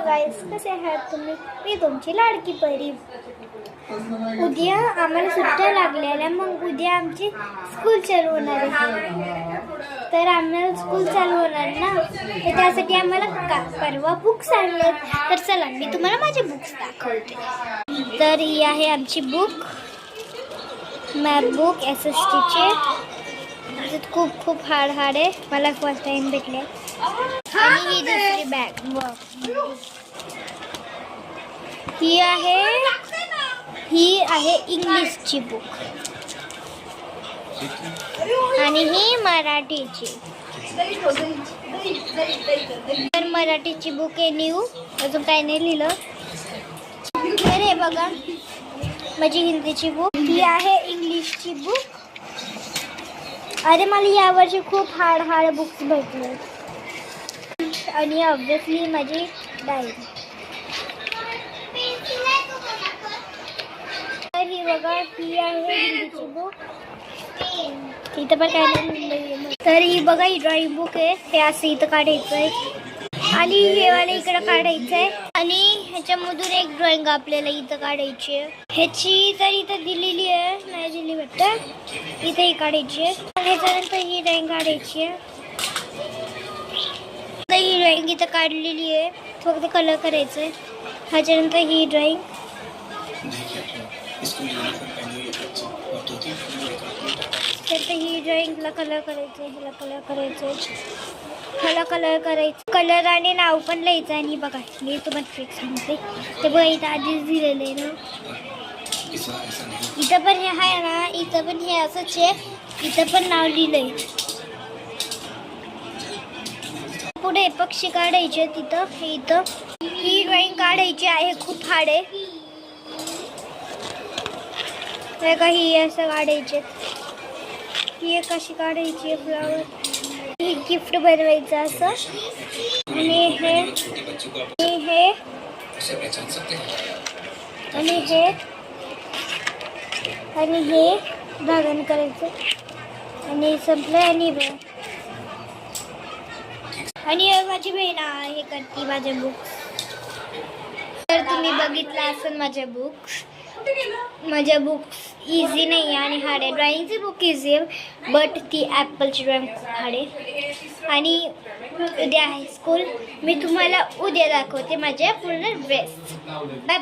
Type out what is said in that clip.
गाईस, कसे आहात तुम्ही? मी तुमची लाडकी परी. उद्या आम्हाला सुट्ट्या लागलेल्या, मग उद्या आमची स्कूल चालू होणार आहे. तर आम्हाला स्कूल चालू होणार ना, तर त्यासाठी आम्हाला परवा बुक्स आणलेत. तर चला मी तुम्हाला माझे बुक्स दाखवते. तर ही आहे आमची बुक, मॅथ बुक SSTचे. खूप हार्ड आहे, मला फर्स्ट टाइम भेटले. आणि ही दुसरी बॅग, ही आहे इंग्लिशची बुक आणि ही मराठीची. तर मराठीची बुक आहे न्यू, अजून काही नाही लिहिलं. तर हे बघा माझी हिंदीची बुक. ही आहे इंग्लिशची बुक. अरे मला यावर्षी खूप हार्ड बुक्स भेटले. आणि ऑब्विसली माझी डायरी. तर ही बघा, ही आहे हिंदीची बुक. इथं पण काय नाही. तर ही बघा, ही ड्रॉइंग बुक आहे. हे असं इथं काढायचं आहे आणि हे वाला इकडं काढायचं आहे. आणि ह्याच्यामधून एक ड्रॉइंग आपल्याला इथं काढायची आहे. ह्याची तर इथं दिलेली आहे, नाही दिली वाटतं. इथंही काढायची आहे. ह्याच्यानंतर ही ड्रॉइंग काढायची आहे. ही ड्रॉइंग इथं काढलेली आहे, फक्त कलर करायचं आहे. ह्याच्यानंतर ही ड्रॉइंग. तर ही ड्रॉइंगला कलर करायचं आहे, ह्याला कलर करायचं आहे, ह्याला कलर करायचं. कलर आणि नाव पण लिहायचं. आणि बघा मी तुम्हाला ट्रिक सांगते. ते बघा इथं आधीच दिलेलं आहे ना. इथं पण हे आहे ना, इथं पण हे असंच आहे. इथं पण नाव लिहिलंय. पुढे पक्षी काढायचे तिथं. हे इथं ही ड्रॉइंग काढायची आहे, खूप हार्ड आहे. हे काही असं काढायचे. ही एक अशी काढायची आहे फ्लावर. ही गिफ्ट बनवायचं असं. आणि हे आणि हे आणि हे आणि हे धागण करायचं. आणि संपलं. आणि बघ, आणि माझी बहीण हे करते माझे बुक्स. तर तुम्ही बघितलं असेल माझ्या बुक्स इझी नाही आहे आणि हार्ड आहे. ड्रॉइंगची बुक इझी आहे, बट ती ॲपलची ड्रॉइंग खूप हार्ड आहे. आणि उद्या आहे स्कूल. मी तुम्हाला उद्या दाखवते माझ्या पूर्ण ड्रेस. बाय.